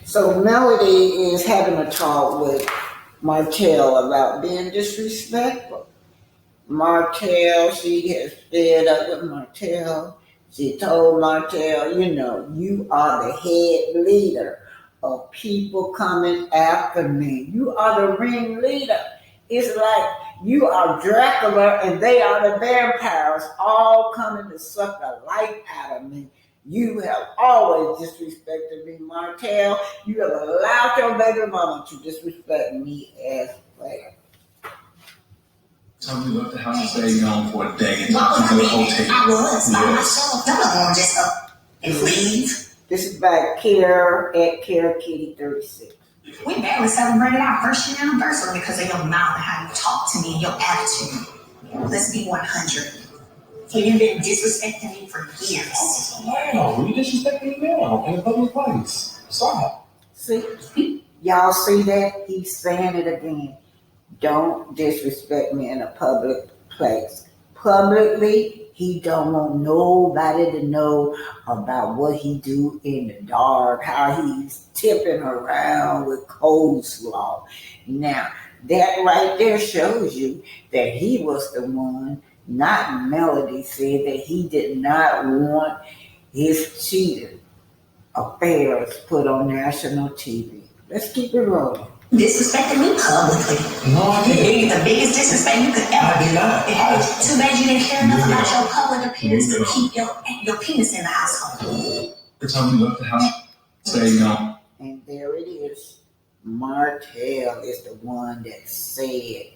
So Melody is having a talk with Martell about being disrespectful. Martell, she has fed up with Martell. She told Martell, you are the head leader of people coming after me. You are the ringleader. It's like you are Dracula and they are the vampires all coming to suck the life out of me. You have always disrespected me, Martell. You have allowed your baby mama to disrespect me as well. So we left the house and stayed gone for a day and took the whole tape. I was by myself. I'm not going to just up and leave. This is by Care at Care Kitty 36. We barely celebrated our first year anniversary because of your mouth and how you talk to me and your attitude. Let's be 100. So you've been disrespecting me for years. Wow, you disrespecting me now in a public place. Stop. See? Y'all see that? He's saying it again. Don't disrespect me in a public place. Publicly, he don't want nobody to know about what he do in the dark, how he's tipping around with coleslaw. Now, that right there shows you that he was the one, not Melody, said that he did not want his cheating affairs put on national TV. Let's keep it rolling. Disrespecting me publicly. No, I didn't. The biggest disrespect you could ever do. I did not. Hey, too bad you didn't care enough about your public appearance to keep your penis in the household. The time we left the house, stayed gone. And there it is. Martell is the one that said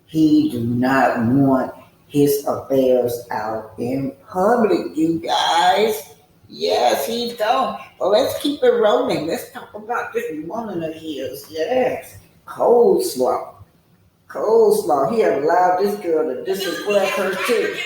he do not want his affairs out in public, you guys. Yes, he don't. Well, let's keep it rolling. Let's talk about this woman of his. Yes. Coleslaw. He allowed this girl to disrespect her too.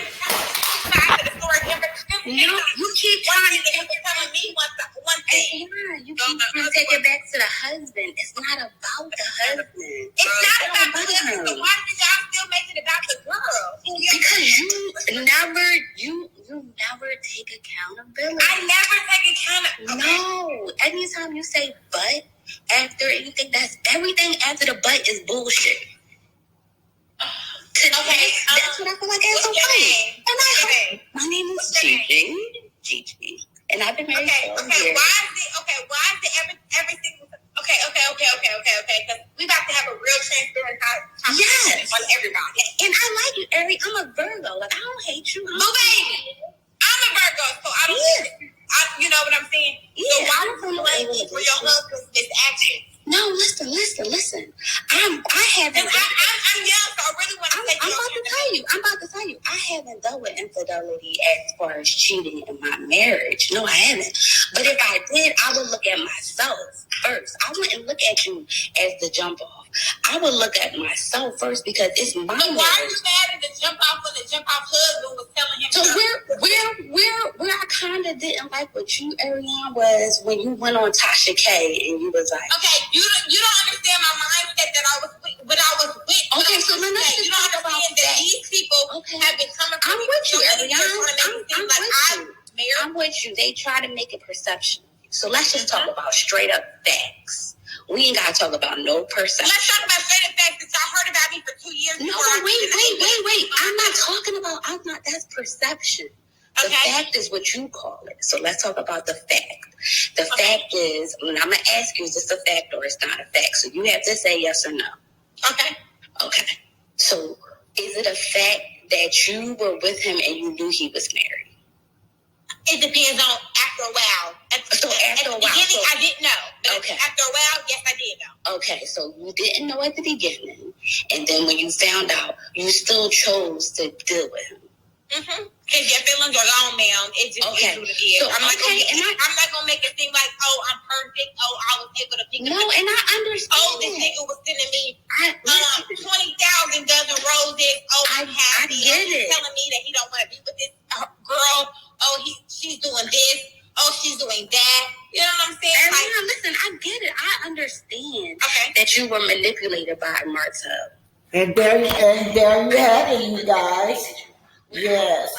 You keep trying to tell me one thing. Yeah, you keep trying to take it back to the husband. It's not about the husband. It's not about the husband. So why did y'all still make it about the girl? Because you never take accountability. I never take accountability. No. Anytime you say but after anything, that's everything after the but is bullshit. Okay, that's what I feel like it's okay. My name is Gigi. And I've been married for a year. Why is it every single Okay. Because we about to have a real transparent conversation on everybody. And I like you, Ari. I'm a Virgo. Like, I don't hate you. But baby, I'm a Virgo, so I don't you know what I'm saying? Yeah. So why would you blame me for your husband's actions? No, listen. I haven't. I'm young, so I really want to take I'm about to tell you. I haven't dealt with infidelity as far as cheating in my marriage. No, I haven't. But if I did, I would look at myself first. I wouldn't look at you as the jump off. I would look at myself first because it's my marriage. Why are you mad at the jump off when the jump off husband was telling him? So where I kind of didn't like what you, Arionne, was when you went on Tasha K and you was like, okay, you don't understand my mindset that I was with. Okay, so then let's you don't understand that these people have been coming from I'm with you, Arionne. I'm with you. They try to make a perception. So let's just talk about straight up facts. We ain't gotta talk about no perception. Let's talk about straight up facts that y'all heard about me for 2 years. No, wait. That's perception. The fact is what you call it. So let's talk about the fact. The fact is, and I'm going to ask you, is this a fact or it's not a fact? So you have to say yes or no. Okay. So is it a fact that you were with him and you knew he was married? It depends on after a while. At the beginning, I didn't know. But after a while, yes, I did know. Okay, so you didn't know at the beginning. And then when you found out, you still chose to deal with him. Because your feelings are gone, ma'am. It just is what it is. So, I'm not gonna make it seem like, I'm perfect. I was able to pick up. No, and I understand. This nigga was sending me 20,000 dozen roses. I'm happy. He's telling me that he don't want to be with this girl. She's doing this. She's doing that. You know what I'm saying? Listen, I get it. I understand that you were manipulated by Martel. And there you have it, you guys. Yes.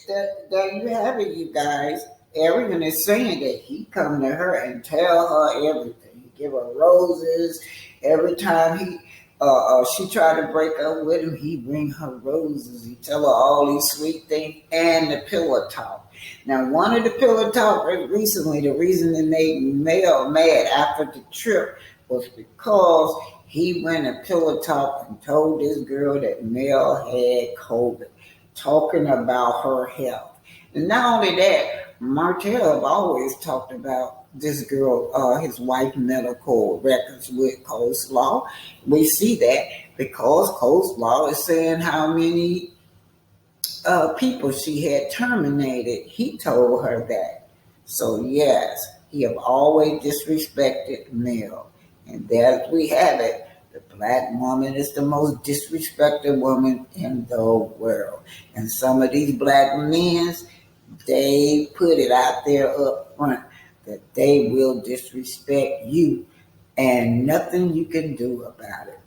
There you have it, you guys. Arionne is saying that he come to her and tell her everything. He give her roses every time she tried to break up with him. He bring her roses. He tell her all these sweet things and the pillow talk. Now, one of the pillow talk recently, the reason it made Mel mad after the trip was because he went and pillow talk and told this girl that Mel had COVID, talking about her health. And not only that, Martel have always talked about this girl, his wife medical records with Coleslaw. We see that because Coleslaw is saying how many people she had terminated. He told her that. So yes, he have always disrespected Mel. And there we have it. The black woman is the most disrespected woman in the world. And some of these black men, they put it out there up front that they will disrespect you and nothing you can do about it.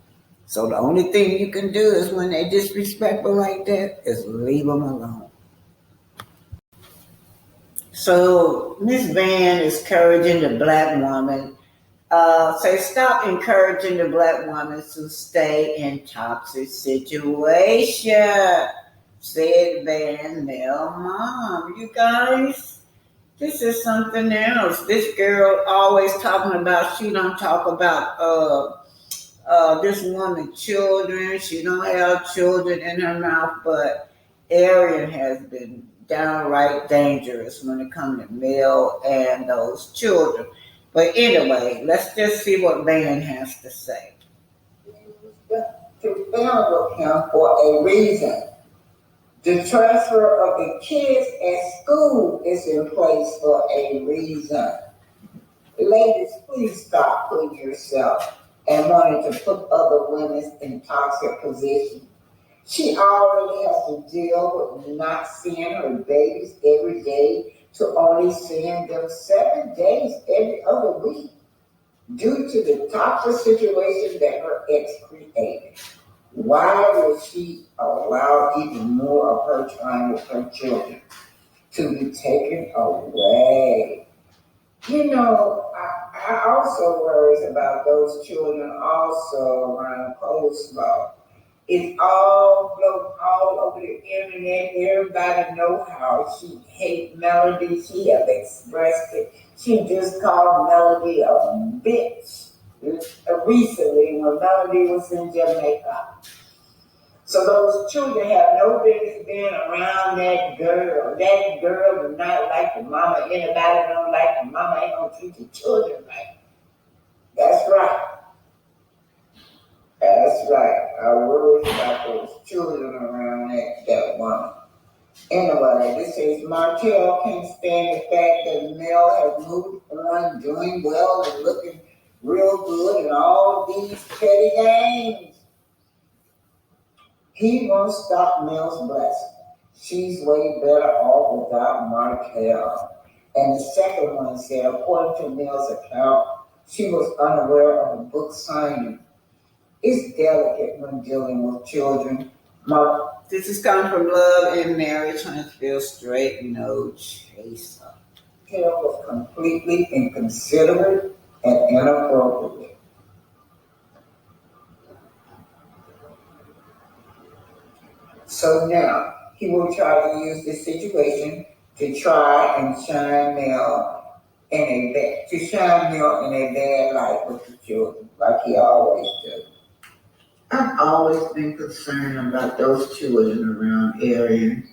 So the only thing you can do is when they disrespectful like that is leave them alone. So Miss Van is encouraging the black woman. Say stop encouraging the black woman to stay in toxic situation. Said Van Mel Mom. You guys, this is something else. This girl always talking about, she don't talk about this woman children. She don't have children in her mouth, but Arionne has been downright dangerous when it comes to Mel and those children. But anyway, let's just see what Van has to say. To fail him for a reason. The transfer of the kids at school is in place for a reason. Ladies, please stop putting yourself and wanting to put other women in toxic positions. She already has to deal with not seeing her babies every day to only seeing them 7 days every other week due to the toxic situation that her ex created. Why would she allow even more of her time with her children to be taken away? You know, I also worry about those children also around Coleslaw. It's all floating all over the internet. Everybody know how she hates Melody. She have expressed it. She just called Melody a bitch recently when Melody was in Jamaica. So those children have no business being around that girl. That girl do not like the mama. Anybody don't like the mama. Ain't gonna treat the children right. That's right. That's right. I worry about those children around that woman. Anyway, this is Martel can't stand the fact that Mel has moved on, doing well and looking real good and all these petty games. He won't stop Mel's blessing. She's way better off without Martel. And the second one said, according to Mel's account, she was unaware of a book signing. It's delicate when dealing with children. This is coming from Love and Marriage, Huntsville Straight No Chaser. Martel was completely inconsiderate and inappropriate. So now, he will try to use this situation to try and shine Mel in a bad light with the children, like he always does. I've always been concerned about those children around Arionne,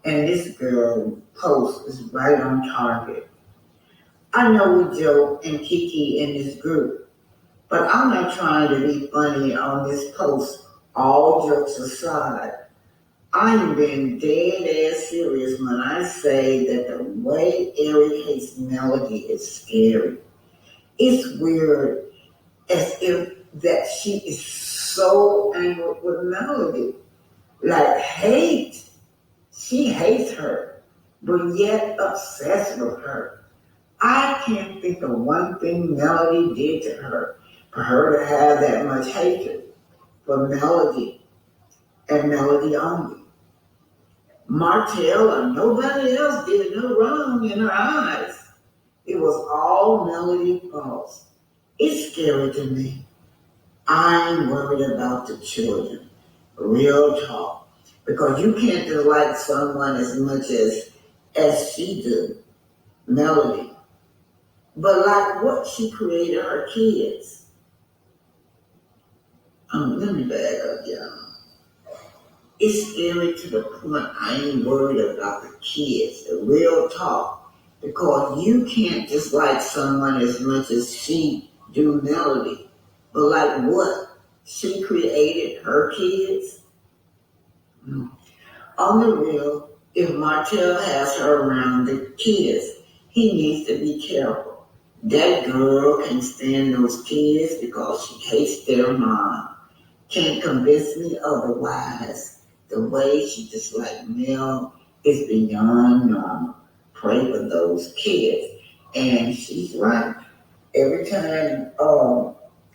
and this girl post is right on target. I know we joke and kiki in this group, but I'm not trying to be funny on this post. All jokes aside, I'm being dead ass serious when I say that the way Eric hates Melody is scary. It's weird, as if that she is so angry with Melody. Like hate. She hates her, but yet obsessed with her. I can't think of one thing Melody did to her for her to have that much hatred for Melody and Melody only. Martel or nobody else did no wrong in her eyes. It was all Melody's fault. It's scary to me. I'm worried about the children. Real talk. Because you can't dislike someone as much as she do, Melody. But like what she created her kids. Let me back up, y'all. It's scary to the point I ain't worried about the kids, the real talk. Because you can't dislike someone as much as she do Melody. But like what? She created her kids? On the real, if Martel has her around the kids, he needs to be careful. That girl can stand those kids because she hates their mom. Can't convince me otherwise. The way she dislikes Mel is beyond normal. Pray for those kids. And she's right. Every time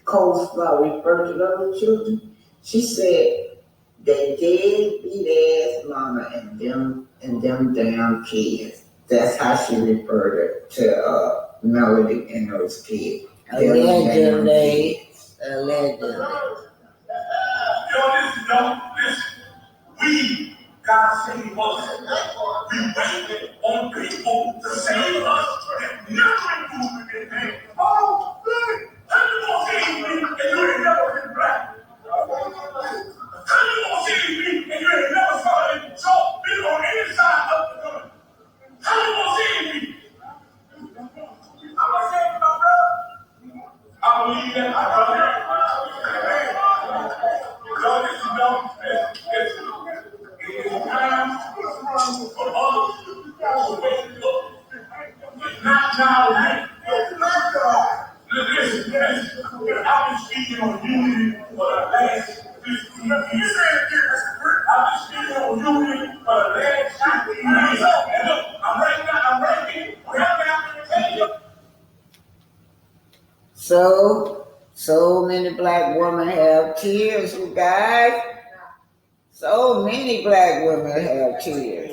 Coleslaw referred to those children, she said they did beat ass mama and them damn kids. That's how she referred to Melody and those kids. Allegedly. Listen. We God save us. We waited on people to save us. Nothing moving in there. Oh, good. How you gonna save me and you ain't never been black? How you gonna save me and you ain't never started so been on any side of the gun? How you gonna save me? I'm gonna save my brother. I believe that. Because it's time for others to wake up. It's not now. Listen. I've been speaking on unity for the last 15 years. I've been speaking on unity for the last 15 years. And look, I'm ready. So many black women have tears, you guys. So many black women have tears.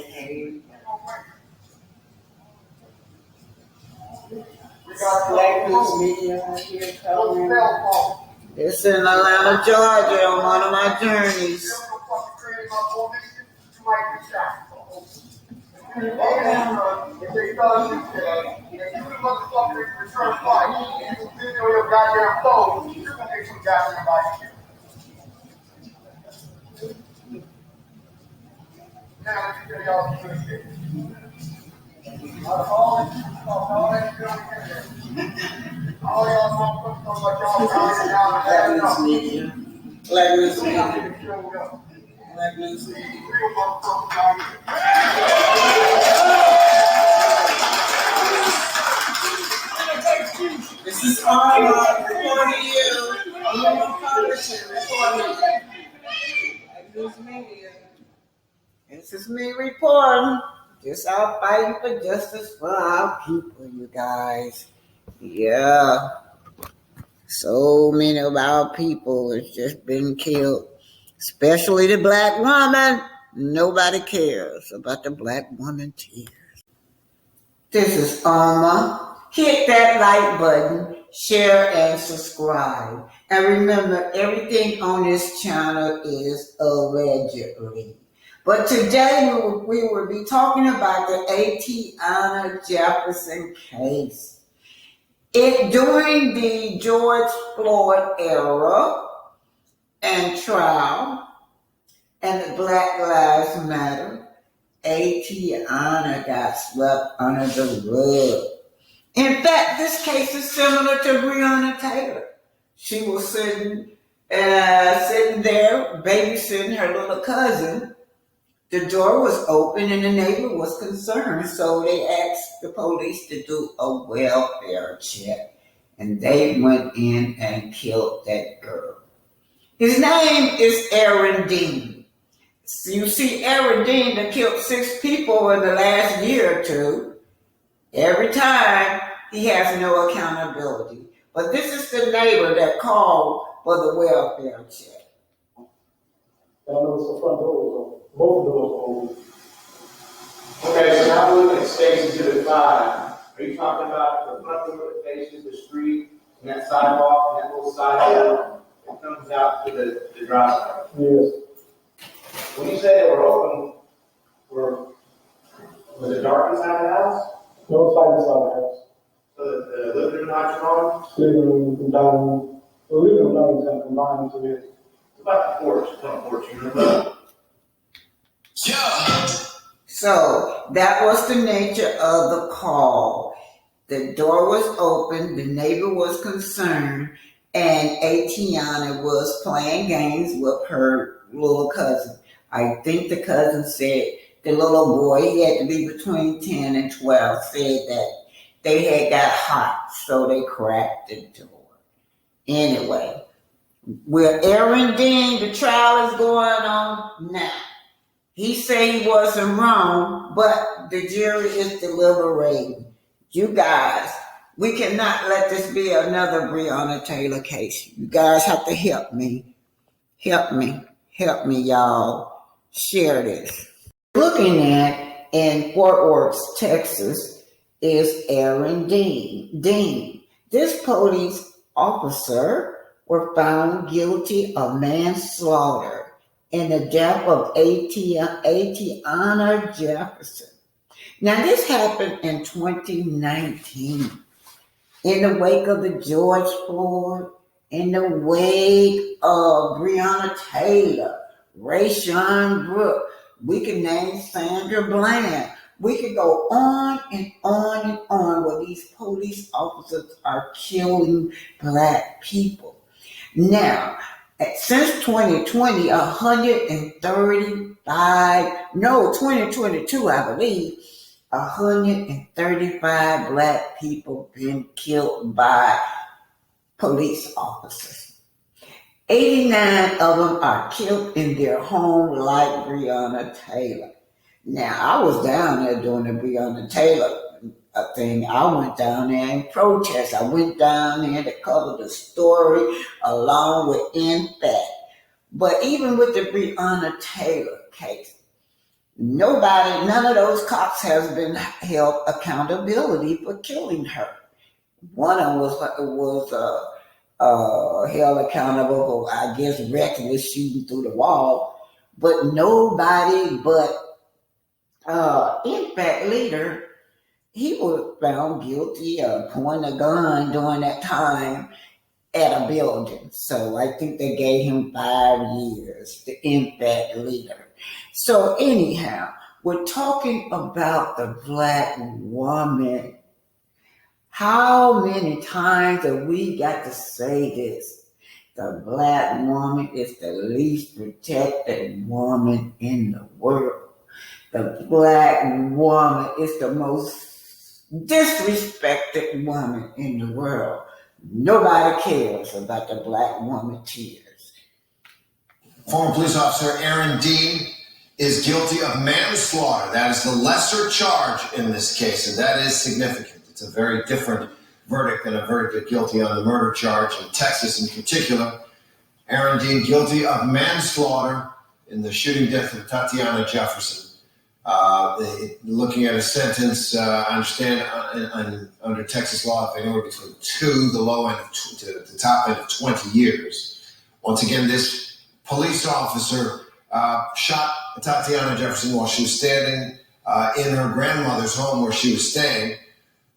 We got Black News Media here coming. It's in Atlanta, Georgia, on one of my journeys. If they thought you today, you motherfuckers return flight, you can video your goddamn phone, you're gonna get some goddamn body shit. Now, let me tell y'all some good shit. All that shit over here. All y'all motherfuckers know what y'all down Black News Media. Black News Media. Black News Media. This is Arionne reporting you. Arionne Publishing reporting you. Black News Media. This is me reporting. Just out fighting for justice for our people, you guys. Yeah. So many of our people has just been killed. Especially the black woman. Nobody cares about the black woman tears. This is Alma. Hit that like button, share and subscribe. And remember, everything on this channel is allegedly. But today we will be talking about the Tatiana Jefferson case. During the George Floyd era and trial and the Black Lives Matter, Tatiana got swept under the rug. In fact, this case is similar to Breonna Taylor. She was sitting there babysitting her little cousin. The door was open and the neighbor was concerned, so they asked the police to do a welfare check. And they went in and killed that girl. His name is Arionne. You see, Arionne that killed 6 people in the last year or two. Every time, he has no accountability. But this is the neighbor that called for the welfare check. I noticed the front door was open. Both of those were open. Okay, so now we're looking at State Exhibit 5. Are you talking about the front door that faces the street and that sidewalk and that little sidewalk that comes out to the driveway? Yes. When you say they were open, was it dark inside the house? No light inside the house. So the living room lights are on? Living room and dining room. The living room and dining room kind of combined into it. What about the porch? Front porch, you remember? Yeah. So that was the nature of the call. The door was open, the neighbor was concerned, and Tatiana was playing games with her little cousin. I think the cousin said the little boy, he had to be between 10 and 12, said that they had got hot, so they cracked the door. Anyway, with Aaron Dean, the trial is going on now. He said he wasn't wrong, but the jury is deliberating. You guys, we cannot let this be another Breonna Taylor case. You guys have to help me. Help me, y'all. Share this. Looking at in Fort Worth, Texas, is Aaron Dean. This police officer was found guilty of manslaughter in the death of Tatiana Jefferson. Now, this happened in 2019, in the wake of the George Floyd, in the wake of Breonna Taylor, Rayshon Brooks. We can name Sandra Bland. We could go on and on and on where these police officers are killing Black people. Now, since 2020, 2022, I believe, 135 Black people been killed by police officers. 89 of them are killed in their home like Breonna Taylor. Now, I was down there during the Breonna Taylor thing. I went down there in protest. I went down there to cover the story along with Impact. But even with the Breonna Taylor case, none of those cops has been held accountability for killing her. One of them was held accountable for, I guess, reckless shooting through the wall. But nobody but Impact leader, he was found guilty of pointing a gun during that time at a building. So I think they gave him 5 years, the Impact leader. So anyhow, we're talking about the Black woman. How many times have we got to say this? The Black woman is the least protected woman in the world. The Black woman is the most disrespected woman in the world. Nobody cares about the Black woman tears. Former police officer Aaron Dean is guilty of manslaughter. That is the lesser charge in this case, and that is significant. It's a very different verdict than a verdict of guilty on the murder charge in Texas in particular. Aaron Dean guilty of manslaughter in the shooting death of Tatiana Jefferson. Looking at a sentence, I understand under Texas law, anywhere between 2, the low end to the top end of 20 years. Once again, this police officer shot Tatiana Jefferson while she was standing in her grandmother's home where she was staying,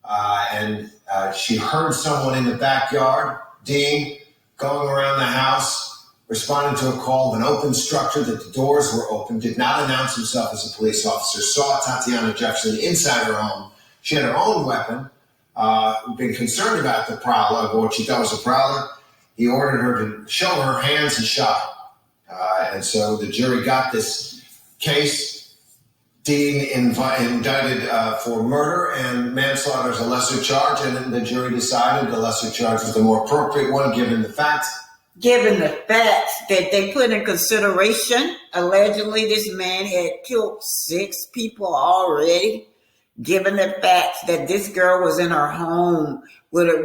and she heard someone in the backyard, Dean, going around the house, responding to a call of an open structure that the doors were open, did not announce himself as a police officer, saw Tatiana Jefferson inside her home. She had her own weapon, been concerned about the prowler, what she thought was a prowler. He ordered her to show her hands and shot her. And so the jury got this case. Dean indicted for murder and manslaughter as a lesser charge, and then the jury decided the lesser charge was the more appropriate one given the facts. Given the facts that they put in consideration, allegedly this man had killed 6 people already. Given the facts that this girl was in her home with her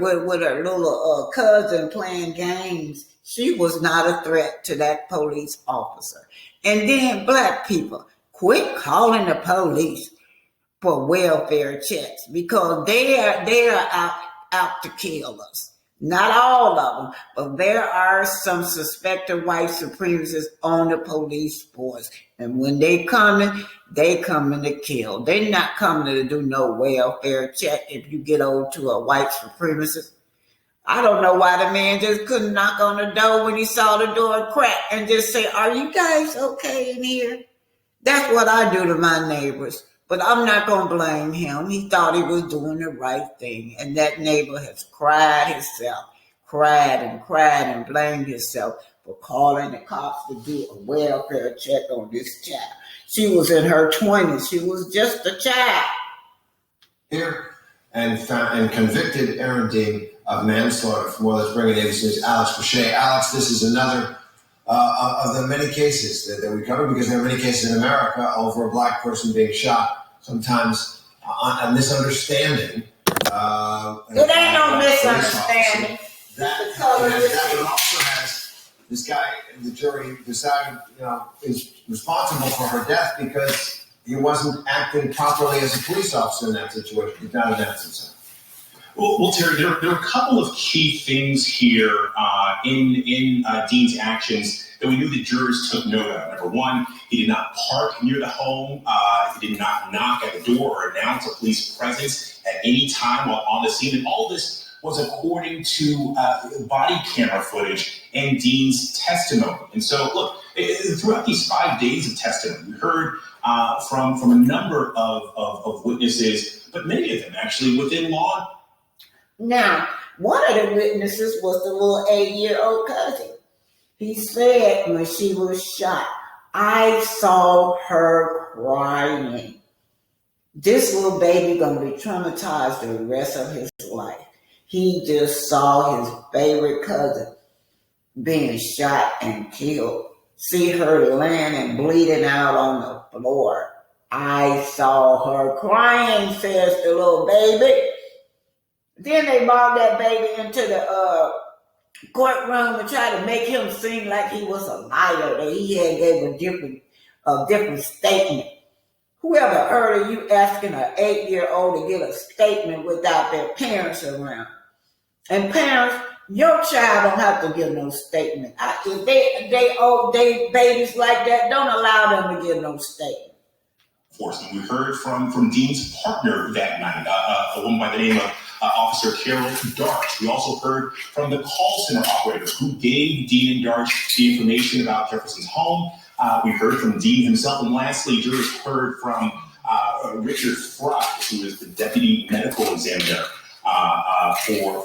little cousin playing games, she was not a threat to that police officer. And then Black people, quit calling the police. for welfare checks because they are out to kill us. Not all of them, but there are some suspected white supremacists on the police force. And when they coming to kill. They're not coming to do no welfare check if you get over to a white supremacist. I don't know why the man just couldn't knock on the door when he saw the door crack and just say, "Are you guys okay in here?" That's what I do to my neighbors. But I'm not going to blame him. He thought he was doing the right thing. And that neighbor has cried and blamed himself for calling the cops to do a welfare check on this child. She was in her 20s. She was just a child. Here and convicted Arionne of manslaughter for more. Let's bring it in. This is Alex Boucher. Alex, this is another of the many cases that we cover, because there are many cases in America over a black person being shot, sometimes on a misunderstanding. It ain't no misunderstanding. That one also has this guy, the jury decided, is responsible for her death because he wasn't acting properly as a police officer in that situation. He did not announce himself. Well, Terry, there are a couple of key things here in Dean's actions that we knew the jurors took note of. Number one, he did not park near the home. He did not knock at the door or announce a police presence at any time while on the scene. And all this was according to body camera footage and Dean's testimony. And so, look, throughout these 5 days of testimony, we heard from a number of witnesses, but many of them actually within law. Now, one of the witnesses was the little 8-year-old cousin. He said when she was shot, "I saw her crying." This little baby gonna be traumatized the rest of his life. He just saw his favorite cousin being shot and killed. See her laying and bleeding out on the floor. "I saw her crying," says the little baby. Then they brought that baby into the courtroom and tried to make him seem like he was a liar, that he had gave a different statement. Whoever heard of you asking an 8-year-old to get a statement without their parents around? And parents, your child don't have to give no statement. If they babies like that, don't allow them to give no statement. And we heard from Dean's partner that night, a woman by the name of Officer Carol Darch. We also heard from the call center operator who gave Dean and Darch the information about Jefferson's home. We heard from Dean himself. And lastly, jurors heard from Richard Fry, who is the deputy medical examiner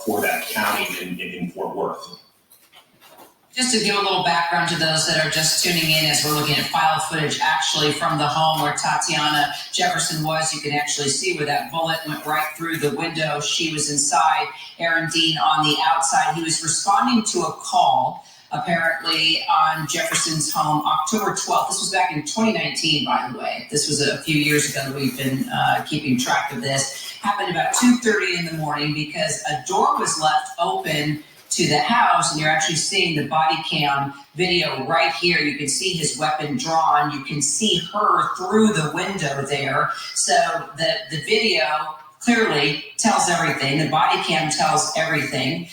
for that county in Fort Worth. Just to give a little background to those that are just tuning in as we're looking at file footage actually from the home where Tatiana Jefferson was, you can actually see where that bullet went right through the window. She was inside, Arionne on the outside. He was responding to a call apparently on Jefferson's home October 12th. This was back in 2019, by the way. This was a few years ago that we've been keeping track of this. Happened about 2:30 in the morning because a door was left open to the house, and you're actually seeing the body cam video right here. You can see his weapon drawn. You can see her through the window there. So the video clearly tells everything. The body cam tells everything.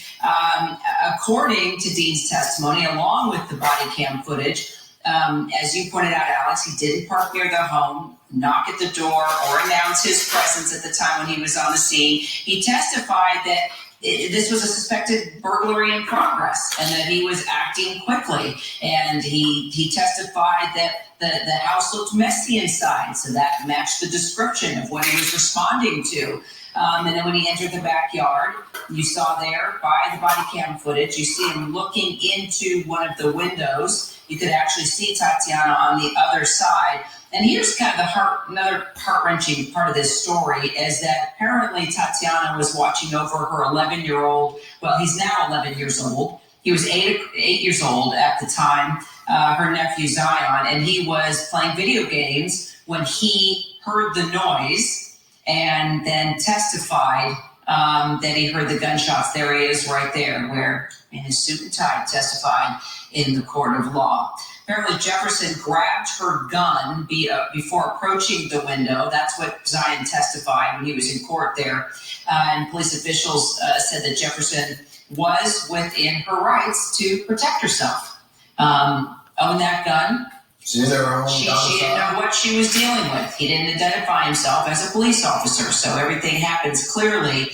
According to Dean's testimony, along with the body cam footage, as you pointed out, Alex, he didn't park near the home, knock at the door, or announce his presence at the time when he was on the scene. He testified that this was a suspected burglary in progress and that he was acting quickly. And he testified that the house looked messy inside, so that matched the description of what he was responding to. And then when he entered the backyard, you saw there by the body cam footage, you see him looking into one of the windows. You could actually see Tatiana on the other side. And here's kind of another heart-wrenching part of this story is that apparently Tatiana was watching over her 11-year-old. Well, he's now 11 years old. He was 8 years old at the time, her nephew Zion, and he was playing video games when he heard the noise and then testified that he heard the gunshots. There he is right there, where in his suit and tie testified in the court of law. Apparently, Jefferson grabbed her gun before approaching the window. That's what Zion testified when he was in court there. And police officials said that Jefferson was within her rights to protect herself. Own that gun. She didn't know what she was dealing with. He didn't identify himself as a police officer. So everything happens clearly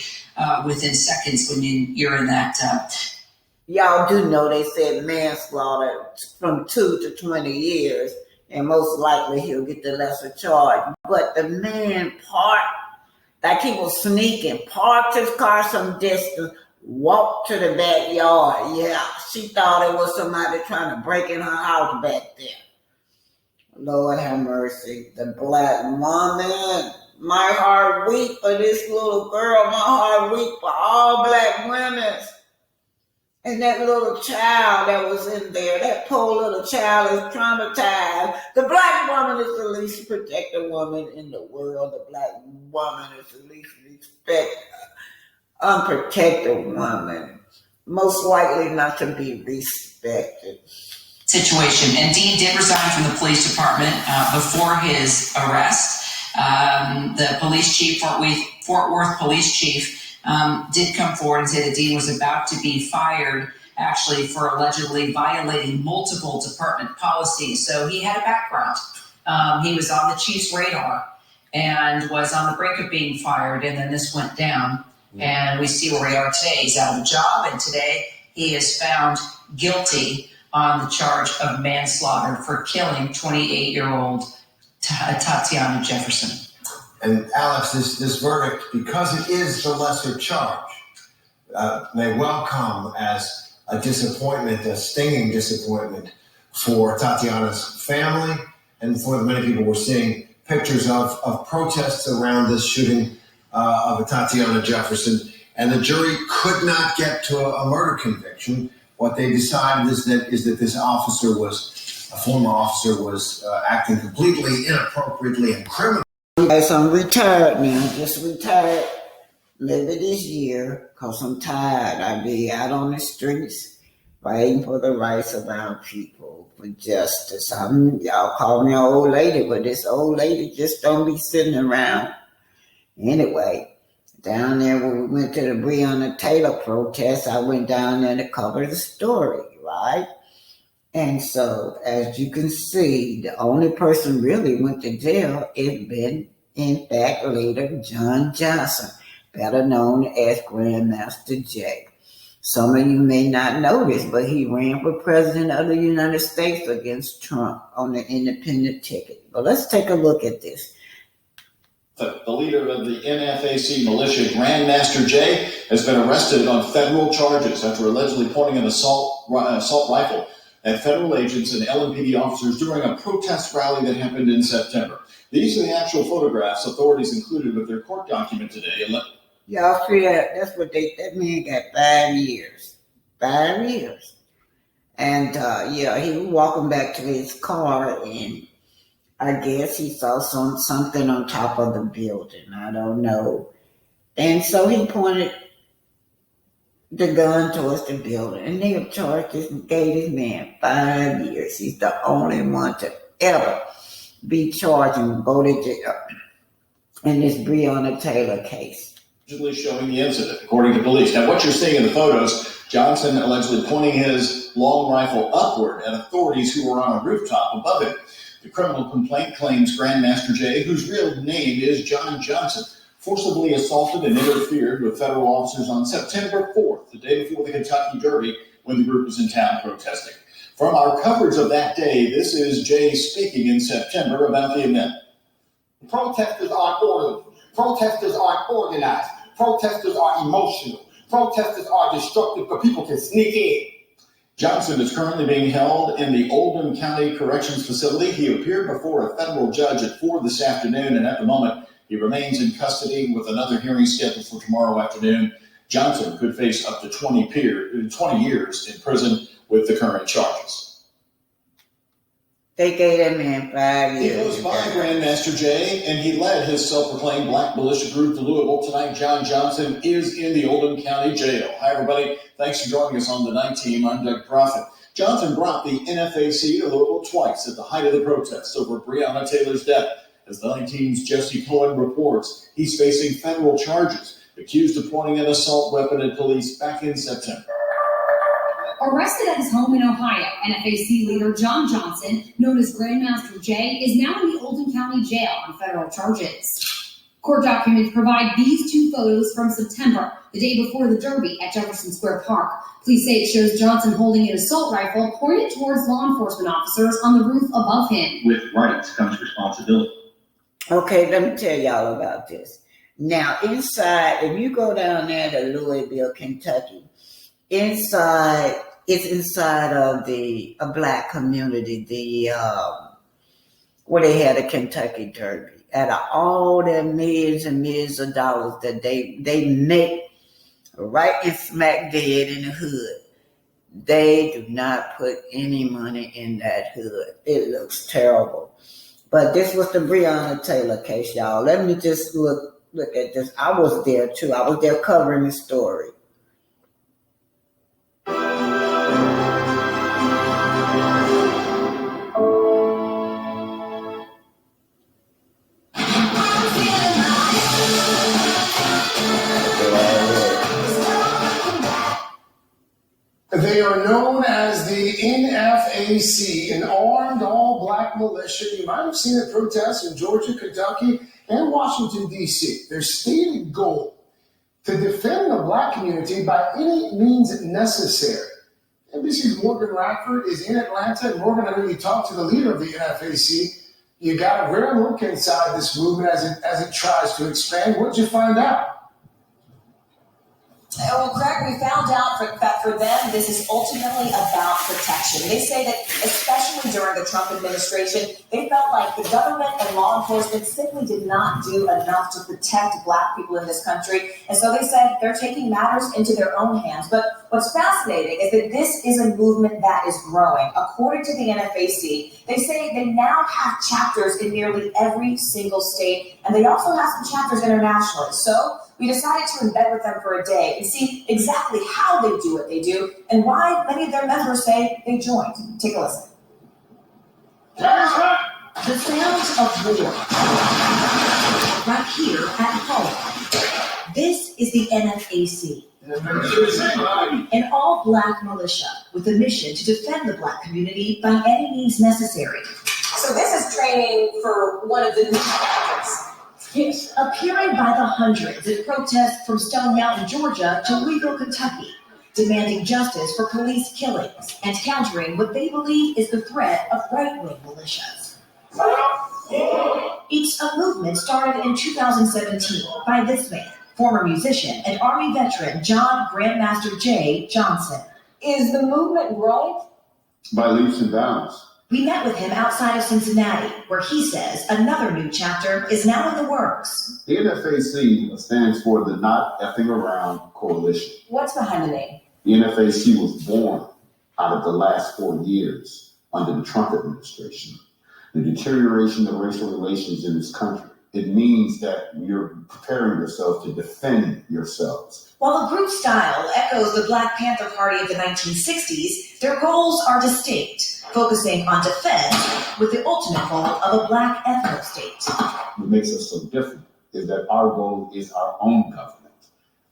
within seconds when you're in that. Y'all do know they said manslaughter from 2 to 20 years, and most likely he'll get the lesser charge. But the man parked, like he was sneaking, parked his car some distance, walked to the backyard. Yeah, she thought it was somebody trying to break in her house back there. Lord have mercy. The black woman. My heart weep for this little girl. My heart weep for all black women. And that little child that was in there, that poor little child is traumatized. The black woman is the least protected woman in the world. The black woman is the least unprotected woman. Most likely not to be respected. Situation. And Dean did resign from the police department before his arrest. The police chief, Fort Worth police chief, did come forward and say that Dean was about to be fired, actually, for allegedly violating multiple department policies. So he had a background. He was on the chief's radar and was on the brink of being fired, and then this went down. And we see where we are today. He's out of a job, and today he is found guilty on the charge of manslaughter for killing 28-year-old Tatiana Jefferson. And Alex, this verdict, because it is the lesser charge, may well come as a disappointment, a stinging disappointment for Tatiana's family and for the many people we're seeing pictures of protests around this shooting of Tatiana Jefferson. And the jury could not get to a murder conviction. What they decided is that this a former officer was acting completely inappropriately and criminally. Yes, I'm retired now, just retired maybe this year, because I'm tired. I be out on the streets fighting for the rights of our people, for justice. Y'all call me an old lady, but this old lady just don't be sitting around. Anyway, down there when we went to the Breonna Taylor protest, I went down there to cover the story, right? And so, as you can see, the only person really went to jail is been, in fact, later John Johnson, better known as Grandmaster Jay. Some of you may not know this, but he ran for president of the United States against Trump on the independent ticket. But let's take a look at this. The leader of the NFAC militia, Grandmaster Jay, has been arrested on federal charges after allegedly pointing an assault rifle at federal agents and LMPD officers during a protest rally that happened in September. These are the actual photographs authorities included with their court document today. Y'all see that? That's what that man got 5 years. 5 years. And he was walking back to his car, and I guess he saw something on top of the building. I don't know. And so he pointed the gun towards the building, and they have charged this, gave this man 5 years. He's the only one to ever be charged and go to jail in this Breonna Taylor case. Allegedly showing the incident, according to police. Now, what you're seeing in the photos, Johnson allegedly pointing his long rifle upward at authorities who were on a rooftop above him. The criminal complaint claims Grandmaster Jay, whose real name is John Johnson, forcibly assaulted and interfered with federal officers on September 4th, the day before the Kentucky Derby, when the group was in town protesting. From our coverage of that day, this is Jay speaking in September about the event. Protesters aren't orderly. Protesters aren't organized. Protesters are emotional. Protesters are destructive, but people can sneak in. Johnson is currently being held in the Oldham County Corrections Facility. He appeared before a federal judge at 4 this afternoon, and at the moment, he remains in custody with another hearing scheduled for tomorrow afternoon. Johnson could face up to 20 years in prison with the current charges. They gave that man 5 He years. goes by Grandmaster Jay, and he led his self-proclaimed black militia group to Louisville. Tonight, John Johnson is in the Oldham County Jail. Hi, everybody. Thanks for joining us on the Night Team. I'm Doug Prophet. Johnson brought the NFAC to Louisville twice at the height of the protests over Breonna Taylor's death. As the Night Team's Jesse Cohen reports, he's facing federal charges, accused of pointing an assault weapon at police back in September. Arrested at his home in Ohio, NFAC leader John Johnson, known as Grandmaster Jay, is now in the Oldham County Jail on federal charges. Court documents provide these two photos from September, the day before the Derby at Jefferson Square Park. Police say it shows Johnson holding an assault rifle pointed towards law enforcement officers on the roof above him. With rights comes responsibility. Okay, let me tell y'all about this. Now, inside, if you go down there to Louisville, Kentucky, it's inside of a black community, where they had a Kentucky Derby. Out of all their millions and millions of dollars that they make right in smack dead in the hood, they do not put any money in that hood. It looks terrible. But this was the Breonna Taylor case, y'all. Let me just look at this. I was there too. I was there covering the story. They are known as the NFAC, an armed all-black militia. You might have seen a protest in Georgia, Kentucky, and Washington, D.C. Their stated goal, to defend the black community by any means necessary. NBC's Morgan Radford is in Atlanta, and Morgan, I know you talked to the leader of the NFAC. You got a rare look inside this movement as it tries to expand. What did you find out? Well, Craig, we found out that for them, this is ultimately about protection. They say that, especially during the Trump administration, they felt like the government and law enforcement simply did not do enough to protect black people in this country. And so they said they're taking matters into their own hands. But what's fascinating is that this is a movement that is growing. According to the NFAC, they say they now have chapters in nearly every single state, and they also have some chapters internationally. So we decided to embed with them for a day and see exactly how they do what they do and why many of their members say they joined. Take a listen. The sounds of war. Right here at home. This is the NFAC. An all-black militia with a mission to defend the black community by any means necessary. So this is training for one of the new chapters. Yes, appearing by the hundreds in protests from Stone Mountain, Georgia to Louisville, Kentucky, demanding justice for police killings and countering what they believe is the threat of right-wing militias. It's a movement started in 2017 by this man, former musician and Army veteran John Grandmaster Jay Johnson. Is the movement growing? By leaps and bounds. We met with him outside of Cincinnati, where he says another new chapter is now in the works. The NFAC stands for the Not Effing Around Coalition. What's behind the name? The NFAC was born out of the last 4 years under the Trump administration. The deterioration of racial relations in this country. It means that you're preparing yourself to defend yourselves. While the group style echoes the Black Panther Party of the 1960s, their goals are distinct, focusing on defense with the ultimate goal of a black ethno state. What makes us so different is that our goal is our own government,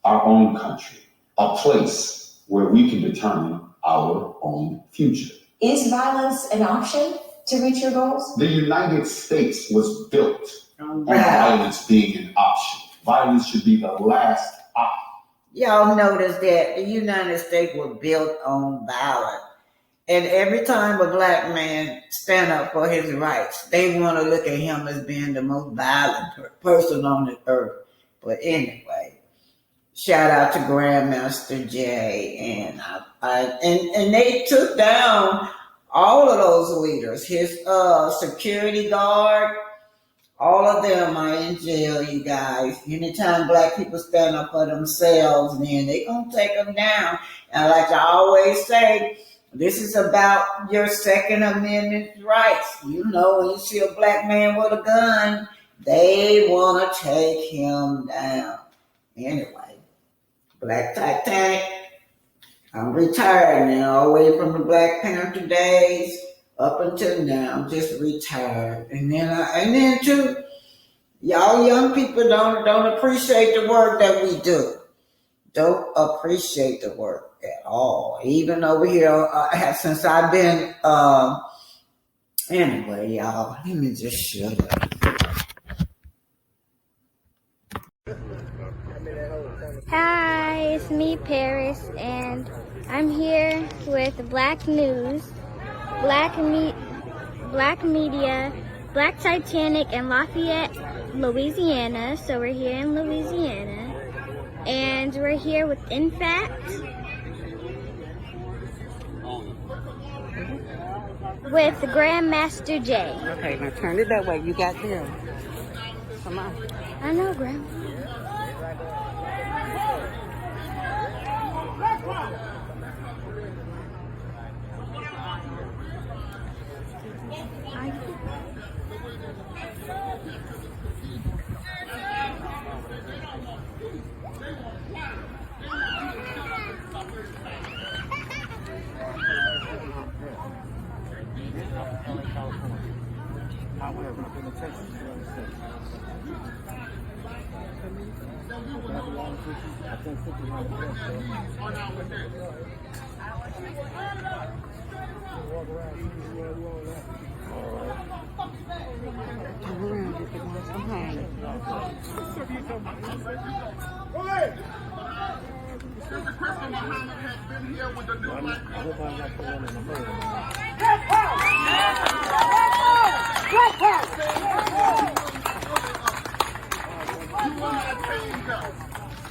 our own country, a place where we can determine our own future. Is violence an option to reach your goals? The United States was built on violence being an option. Violence should be the last option. Y'all notice that the United States was built on violence. And every time a black man stand up for his rights, they want to look at him as being the most violent person on the earth. But anyway, shout out to Grandmaster Jay. And they took down all of those leaders. His security guard, all of them are in jail, you guys. Anytime black people stand up for themselves, then they gonna take them down. And like I always say, This is about your Second Amendment rights. You know, when you see a black man with a gun, they want to take him down. Anyway, Blacktitanic. I'm retired now, away from the Black Panther days up until now. I'm just retired. And then too, y'all young people don't appreciate the work that we do. Don't appreciate the work at all. Even over here, since I've been, anyway, y'all, let me just shut up. Hi, it's me, Paris, and I'm here with Black News, Black Media, Blacktitanic in Lafayette, Louisiana. So we're here in Louisiana, and we're here with In Fact, with Grandmaster J. Okay, now turn it that way. You got them. Come on. I know, Grandma.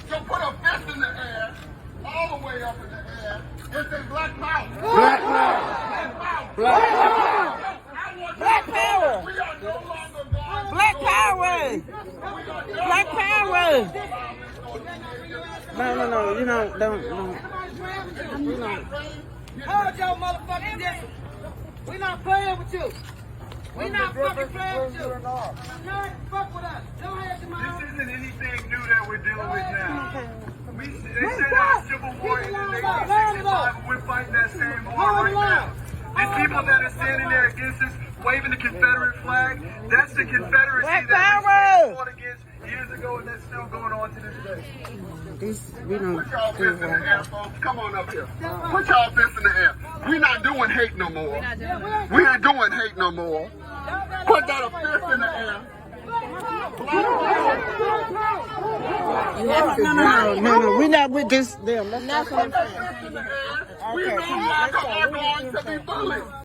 So put a fist in the air, all the way up in the air, and say Black Power. Black Power. Black Power. Black Power. We are no longer violent. Black Power. Black Power. No. You don't. Hold your motherfucking distance. We not playing with you. We not fucking playing with you. You ain't fuck with us. Don't have to mind. This isn't anything new that we're dealing with now. They said that Civil War in 1865, and we're fighting that same war right now. These people that are standing there against us, waving the Confederate flag, that's the Confederacy that we fought against years ago, and that's still going on to this day. We don't Put y'all fists in the air, folks. Come on up here. Put y'all fists in the air. We're not doing hate no more. We ain't doing hate no more. Put that fist in the air. You have to no. We're not with this. Them. We no longer are going to be bullied.